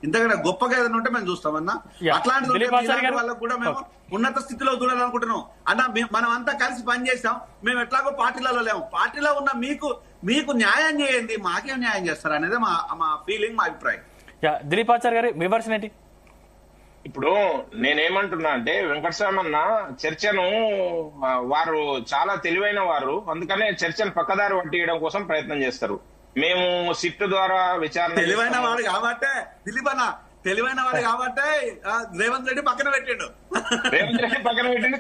ఇంతకంటే గొప్పగా ఏదైనా ఉంటే మేము చూస్తామన్నా. అట్లాంటి వాళ్ళకు కూడా మేము ఉన్నత స్థితిలో చూడాలనుకుంటున్నాం అన్న. మనం అంతా కలిసి పనిచేస్తాం. మేము ఎట్లాగో పార్టీలలో లేము. పార్టీలో ఉన్న మీకు న్యాయం చేయండి, మాకేం న్యాయం చేస్తారు అనేది మా ఫీలింగ్, మా అభిప్రాయం. దిలీపాచారి గారి మీ వర్షన్ ఏంటి? ఇప్పుడు నేనేమంటున్నా అంటే వెంకటస్వామి అన్న చర్చను వారు చాలా తెలివైన వారు, అందుకనే చర్చను పక్కదారి పట్టియడం కోసం ప్రయత్నం చేస్తారు. మేము సిట్ ద్వారా విచారణ తెలివైన వాడు కాబట్టే దిలీప్ అన్న తెలివైన వాడు కాబట్టే రేవంత్ రెడ్డి పక్కన పెట్టిండు,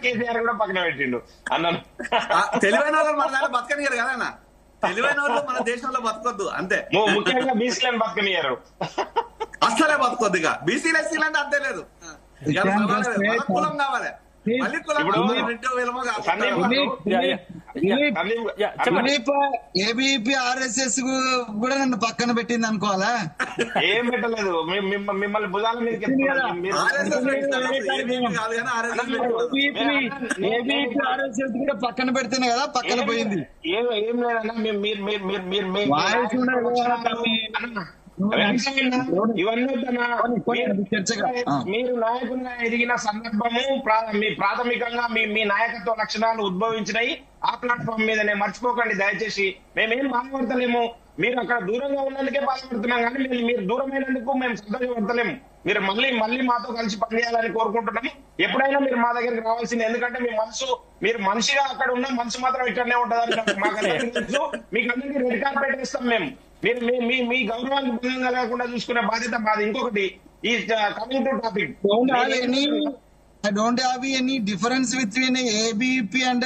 కేసీఆర్ కూడా పక్కన పెట్టిండు అన్నాను. తెలివైన వాళ్ళు మన దాంట్లో బతకనియారు కదా అన్న. తెలివైన వాళ్ళు మన దేశంలో బతకొద్దు అంతే. ముఖ్యంగా బీసీలను బతకనియారు, అసలే బతకొద్దు. ఇక బీసీలు ఎస్సీలు అంటే అంతే లేదు. కులం కావాలి, మళ్ళీ కులం ఏబీపీ ఆర్ఎస్ఎస్ కూడా నన్ను పక్కన పెట్టింది అనుకోవాలా? ఏం పెట్టలేదు, మిమ్మల్ని భుజాల మీద ఆర్ఎస్ఎస్ కూడా పక్కన పెడితేనే కదా పక్కన పోయింది. ఏం లేదన్నా, ఇవన్నీ మీరు నాయకులుగా ఎదిగిన సందర్భము, మీ ప్రాథమికంగా మీ నాయకత్వ లక్షణాలు ఉద్భవించినాయి ఆ ప్లాట్ఫామ్ మీదనే, మర్చిపోకండి దయచేసి. మేమేం బాధపడతలేము, మీరు అక్కడ దూరంగా ఉన్నందుకే బాధపడుతున్నాం, కానీ మీరు దూరమైనందుకు మేము సంతోషపడతలేము. మీరు మళ్ళీ మాతో కలిసి పనిచేయాలని కోరుకుంటున్నాం. ఎప్పుడైనా మీరు మా దగ్గరికి రావాల్సింది, ఎందుకంటే మీరు మనిషిగా అక్కడ ఉన్న మనసు మాత్రం ఇక్కడనే ఉంటుందని మాకు తెలుసు. మీకు అందరికీ రెడ్ కార్పెట్ వేస్తాం మేము. మీరు మీ గౌరవానికి భంగం కలగకుండా చూసుకునే బాధ్యత మాది. ఇంకొకటి, ఈ coming to topic, I don't have any difference between ABP and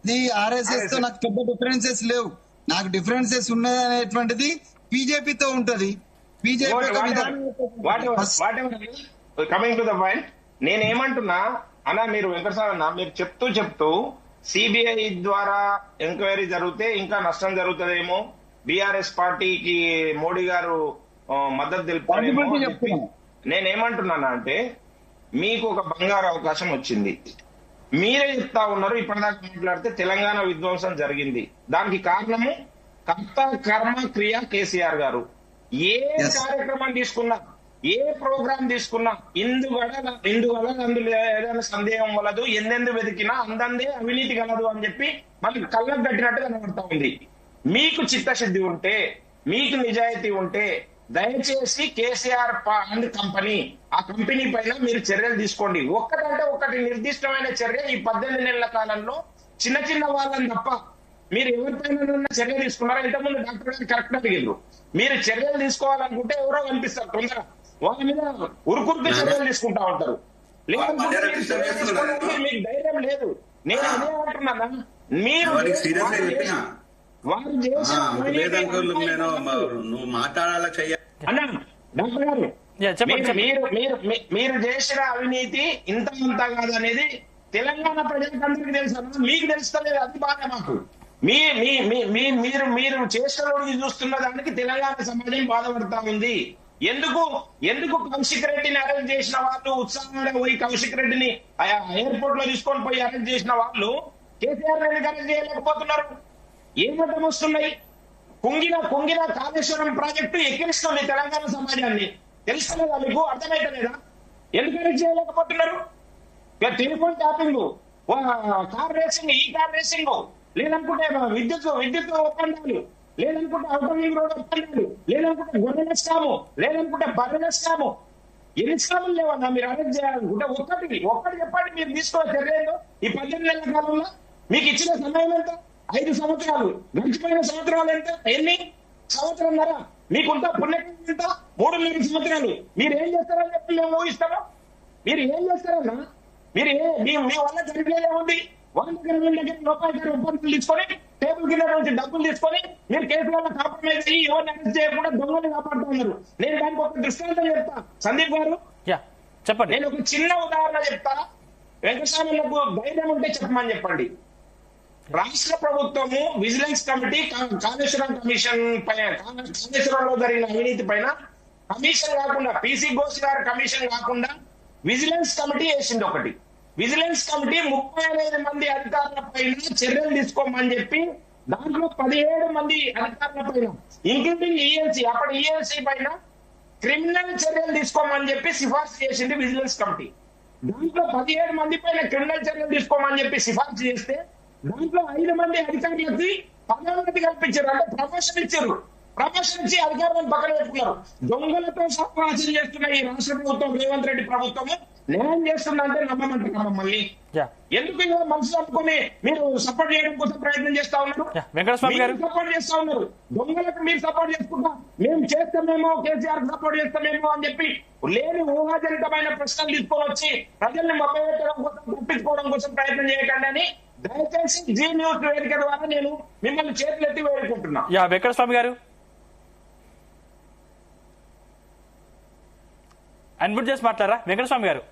the RSS తో నాకు పెద్ద డిఫరెన్సెస్ లేవు. నాకు డిఫరెన్సెస్ ఉన్నదనేటువంటిది బీజేపీతో ఉంటది. BJP coming to the point, నేనేమంటున్నా అన్నా, మీరు వెంకటస్వామి అన్న మీరు చెప్తూ సిబిఐ ద్వారా ఎంక్వైరీ జరిగితే ఇంకా నష్టం జరుగుతుందేమో, బీఆర్ఎస్ పార్టీకి మోడీ గారు మద్దతు తెలుపుతారేమో. నేనేమంటున్నానా అంటే, మీకు ఒక బంగారు అవకాశం వచ్చింది. మీరే చెప్తా ఉన్నారు ఇప్పటిదాకా మాట్లాడితే తెలంగాణ విధ్వంసం జరిగింది, దానికి కారణము కర్త కర్మ క్రియ కేసీఆర్ గారు. ఏ కార్యక్రమం తీసుకున్నా, ఏ ప్రోగ్రాం తీసుకున్నా ఇందువల్ల అందులో ఏదైనా సందేహం వలదు, ఎందెందు వెతికినా అందందే అవినీతి కలదు అని చెప్పి మనకి కళ్ళకు కట్టినట్టు కనబడతా ఉంది. మీకు చిత్తశుద్ధి ఉంటే, మీకు నిజాయితీ ఉంటే దయచేసి కేసీఆర్ అండ్ కంపెనీ, ఆ కంపెనీ పైన మీరు చర్యలు తీసుకోండి. ఒక్కటంటే ఒకటి నిర్దిష్టమైన చర్య ఈ 18 నెలల కాలంలో చిన్న వాళ్ళని తప్ప మీరు ఎవరిపైన చర్య తీసుకున్నారో, ఇంతకుముందు డాక్టర్ గారు కరెక్ట్ అడిగారు. మీరు చర్యలు తీసుకోవాలనుకుంటే ఎవరో కనిపిస్తారు తొందరగా, వాళ్ళ మీద ఉరుకురికి చర్యలు తీసుకుంటా ఉంటారు. మీకు ధైర్యం లేదు. నేను అదే అంటున్నానా, మీరు మీరు చేసిన అవినీతి ఇంత కాదనేది తెలంగాణ ప్రజలకు తెలుసు, మీకు తెలుస్తలేదు. అది బాగా మాకు మీరు చేసిన చూస్తున్న దానికి తెలంగాణ సమాజం బాధపడతా ఉంది. ఎందుకు కౌశిక్ రెడ్డిని అరెస్ట్ చేసిన వాళ్ళు ఉత్సాహంగా పోయి కౌశిక్ రెడ్డిని ఎయిర్పోర్ట్ లో తీసుకొని పోయి అరెస్ట్ చేసిన వాళ్ళు కేసీఆర్ రెడ్డిని అరెస్ట్ చేయలేకపోతున్నారు? ఏమర్థం వస్తున్నాయి? కుంగిన కాళేశ్వరం ప్రాజెక్టు ఎక్కిరిస్తుంది తెలంగాణ సమాజాన్ని. తెలుస్తలేదా మీకు? అర్థమైతలేదా? ఎందుకు అరెస్ట్ చేయలేకపోతున్నారు? టెలిఫోన్ ట్యాపింగ్, కార్ రేసింగ్, ఈ కార్ రేసింగ్, లేదనుకుంటే విద్యుత్ ఒప్పందాలు, లేదనుకుంటే అవుటర్ రోడ్ ఒప్పందాలు, లేదనుకుంటే గొర్రెల స్కాము, లేదనుకుంటే బర్రెల స్కాము. ఎన్ని స్కాములు లేవన్నా మీరు అరెస్ట్ చేయాలనుకుంటే? ఒక్కటి చెప్పండి మీరు తీసుకోవాలి చర్యలు. ఈ 18 నెలల కాలంలో మీకు ఇచ్చిన సమయం ఎంత? 5 సంవత్సరాలు. గడిచిపోయిన సంవత్సరాలు ఎంత? ఎన్ని సంవత్సరంన్నర? మీకుంటా పుణ్యకం ఎంత? 3.5 సంవత్సరాలు. మీరు ఏం చేస్తారని చెప్పి మేము ఊహిస్తాము. మీరు ఏం చేస్తారన్నా? మీ వల్ల జరిగేదే ఉంది. వాళ్ళ దగ్గర రూపాయలు ఒప్పందాలు తీసుకొని, టేబుల్ కింద నుంచి డబ్బులు తీసుకొని మీరు కేసులలో కాంప్రమైజ్ అయ్యి ఎవరిని అరెస్ట్ చేయకుండా దొంగలు కాపాడుతూ ఉన్నారు. నేను దానికి ఒక దృష్టాంతం చెప్తా సందీప్ గారు, చెప్పండి. నేను ఒక చిన్న ఉదాహరణ చెప్తా. వెంకటస్వామిలకు ధైర్యం ఉంటే చెప్పమని చెప్పండి. రాష్ట్ర ప్రభుత్వము విజిలెన్స్ కమిటీ కాళేశ్వరం కమిషన్ పైన, కాళేశ్వరంలో జరిగిన అవినీతి పైన కమిషన్ కాకుండా, పీసీ ఘోష్ గారి కమిషన్ కాకుండా విజిలెన్స్ కమిటీ వేసింది ఒకటి. విజిలెన్స్ కమిటీ 35 మంది అధికారుల పైన చర్యలు తీసుకోమని చెప్పి దాంట్లో 17 మంది అధికారుల పైన, ఇంక్లూడింగ్ ఈఎల్సీ, అప్పటి ఈఎల్సీ పైన క్రిమినల్ చర్యలు తీసుకోమని చెప్పి సిఫార్సు చేసింది విజిలెన్స్ కమిటీ. దాంట్లో 17 మంది పైన క్రిమినల్ చర్యలు తీసుకోమని చెప్పి సిఫార్సు చేస్తే దాంట్లో 5 మంది అధికారులకి పదోన్నతి కల్పించారు, అంటే ప్రమోషన్ ఇచ్చారు. ప్రమోషన్ ఇచ్చి అధికారులను పక్కన పెట్టుకున్నారు. దొంగలతో సహవాసం చేస్తున్న ఈ రాష్ట్ర ప్రభుత్వం, రేవంత్ రెడ్డి ప్రభుత్వము న్యాయం చేస్తుందంటే నమ్మమంటారు మమ్మల్ని. ఎందుకు ఇలా మనసు తప్పుకొని మీరు సపోర్ట్ చేయడం కోసం ప్రయత్నం చేస్తా ఉన్నారు? వెంకటస్వామి గారు సపోర్ట్ చేస్తా ఉన్నారు. దొంగలకు మీరు సపోర్ట్ చేసుకుంటా మేము చేస్తామేమో, కేసీఆర్ సపోర్ట్ చేస్తామేమో అని చెప్పి లేని ఊహాజనితమైన ప్రశ్నలు తీసుకొని వచ్చి ప్రజల్ని మభ్యపెట్టడం కోసం, తప్పించుకోవడం కోసం ప్రయత్నం చేయకండి అని దయచేసి జీ న్యూస్ వేదిక ద్వారా నేను మిమ్మల్ని చేతులెత్తి వేడుకుంటున్నా. వెంకటస్వామి గారు అన్మ్యూట్ చేసి మాట్లాడరా? వెంకటస్వామి గారు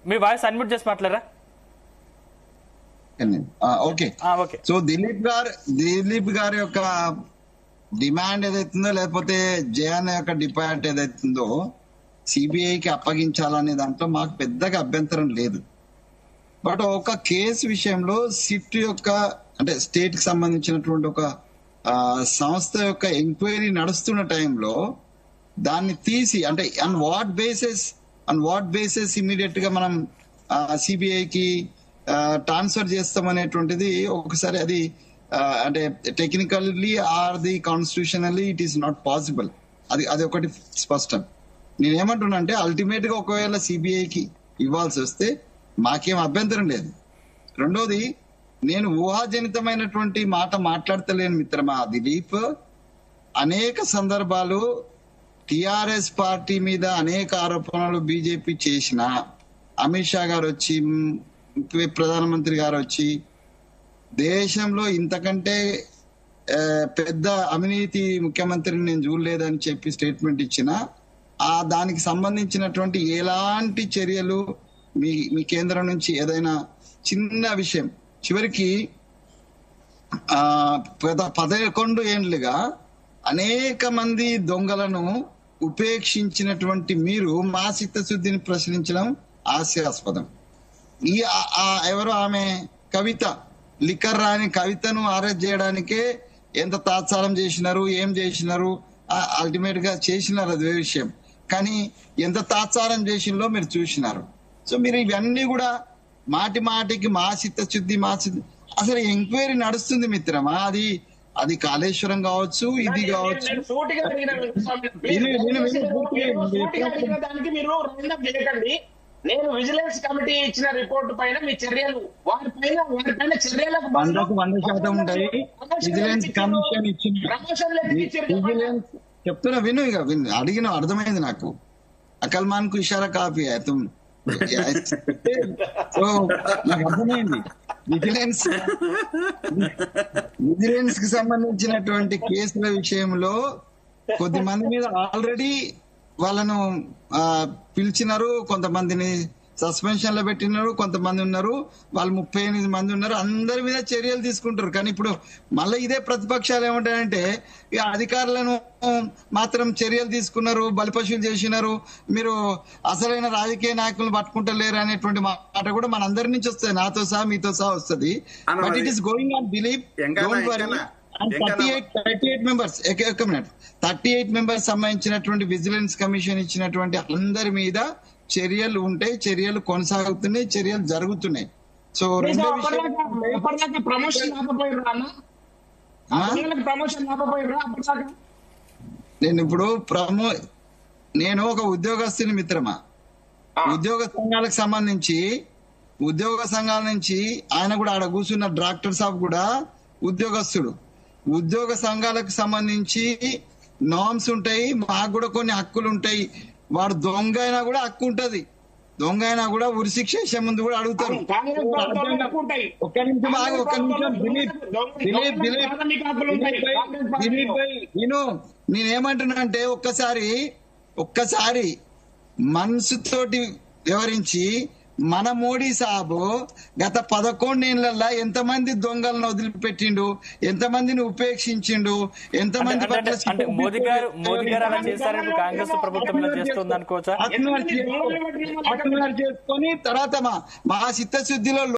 మీ వాయిస్ అన్మ్యూట్ చేసి మాట్లాడరా? ఓకే. సో దిలీప్ గారి యొక్క డిమాండ్ ఏదైతుందో, లేకపోతే జయన్ యొక్క డిమాండ్ ఏదైతుందో సిబిఐకి అప్పగించాలనే దాంట్లో మాకు పెద్దగా అభ్యంతరం లేదు. బట్ ఒక కేసు విషయంలో సిట్ యొక్క, అంటే స్టేట్ కి సంబంధించినటువంటి ఒక సంస్థ యొక్క ఎంక్వైరీ నడుస్తున్న టైంలో దాన్ని తీసి, అంటే ఆన్ వాట్ బేసిస్ ఇమీడియట్ గా మనం సిబిఐకి ట్రాన్స్ఫర్ చేస్తామనేటువంటిది ఒకసారి అది అంటే technically or the constitutionally it is not possible. అది ఒకటి స్పష్టం. నేనేమంటున్నా అంటే అల్టిమేట్ గా ఒకవేళ సిబిఐకి ఇవ్వాల్సి వస్తే మాకేం అభ్యంతరం లేదు. రెండోది, నేను ఊహాజనితమైనటువంటి మాట మాట్లాడతలేను మిత్రమా దిలీప్. అనేక సందర్భాలు టిఆర్ఎస్ పార్టీ మీద అనేక ఆరోపణలు బీజేపీ చేసిన, అమిత్ షా గారు వచ్చి, ప్రధానమంత్రి గారు వచ్చి దేశంలో ఇంతకంటే పెద్ద అవినీతి ముఖ్యమంత్రిని నేను చూడలేదని చెప్పి స్టేట్మెంట్ ఇచ్చిన, దానికి సంబంధించినటువంటి ఎలాంటి చర్యలు మీ కేంద్రం నుంచి ఏదైనా చిన్న విషయం, చివరికి 11 ఏండ్లుగా అనేక మంది దొంగలను ఉపేక్షించినటువంటి మీరు మా చిత్తశుద్ధిని ప్రశ్నించడం హాస్యాస్పదం. ఎవరు ఆమె కవిత, లిక్కర్ రాని కవితను అరెస్ట్ చేయడానికే ఎంత తాత్సారం చేసినారు, ఏం చేసినారు, అల్టిమేట్ గా చేసినారు, అదే విషయం. కానీ ఎంత తాత్సారం చేసినలో మీరు చూసినారు. సో మీరు ఇవన్నీ కూడా మాటికి మా చిత్తశుద్ధి, అసలు ఎంక్వైరీ నడుస్తుంది మిత్రమా. అది కాళేశ్వరం కావచ్చు, ఇది కావచ్చు. దానికి మీరు రౌండప్ చేయకండి. నేను విజిలెన్స్ కమిటీ ఇచ్చిన రిపోర్టు పైన మీ చర్యలు, వారిపైన చర్యలకు 100% ఉంటాయి. విజిలెన్స్ కమిషన్ ఇచ్చిన చెప్తున్నా విను, ఇక అడిగిన అర్థమైంది నాకు. అకల్మాన్ కు ఇషారా కాపీ సో నాకు అర్థమైంది. విజిలెన్స్ కి సంబంధించినటువంటి కేసుల విషయంలో కొద్దిమంది మీద ఆల్రెడీ వాళ్ళను పిలిచినారు, కొంతమందిని సస్పెన్షన్ లో పెట్టినారు, కొంతమంది ఉన్నారు, వాళ్ళు 38 మంది ఉన్నారు, అందరి మీద చర్యలు తీసుకుంటారు. కానీ ఇప్పుడు మళ్ళీ ఇదే ప్రతిపక్షాలు ఏమంటాయంటే ఈ అధికారులను మాత్రం చర్యలు తీసుకున్నారు, బలిపశువులు చేసినారు, మీరు అసలైన రాజకీయ నాయకులను పట్టుకుంటలేరు అనేటువంటి మాట కూడా మన అందరి నుంచి వస్తుంది, నాతో సహా మీతో సహా వస్తుంది. But it is going on believe. 38 members సంబంధించినటువంటి విజిలెన్స్ కమిషన్ ఇచ్చినటువంటి అందరి మీద చర్యలు ఉంటాయి, చర్యలు కొనసాగుతున్నాయి, చర్యలు జరుగుతున్నాయి. సో రెండో ప్రమోషన్ నేను ఇప్పుడు నేను ఒక ఉద్యోగస్తుని మిత్రమా. ఉద్యోగ సంఘాల నుంచి ఆయన కూడా ఆడ కూర్చున్న డాక్టర్ సాబ్ కూడా ఉద్యోగస్తుడు. ఉద్యోగ సంఘాలకు సంబంధించి నామ్స్ ఉంటాయి, మాకు కూడా కొన్ని హక్కులు ఉంటాయి. వాడు దొంగ అయినా కూడా హక్కు ఉంటది, దొంగ అయినా కూడా ఉరిశిక్ష చేసే ముందు కూడా అడుగుతారు. ఒక్క నిమిషం దిలీప్ భాయ్ నేనేమంటున్నా అంటే ఒక్కసారి మనసుతోటి వివరించి, మన మోడీ సాబు గత 11 ఏళ్లలో ఎంతమంది దొంగలను వదిలిపెట్టిండు, ఎంతమందిని ఉపేక్షించిండు, ఎంతమంది మోదీ గారు అలా చేశారని కాంగ్రెస్ ప్రభుత్వం చేస్తుంది అనుకోవచ్చా? చేసుకొని తర్వాత మా చిత్తశుద్ధిలో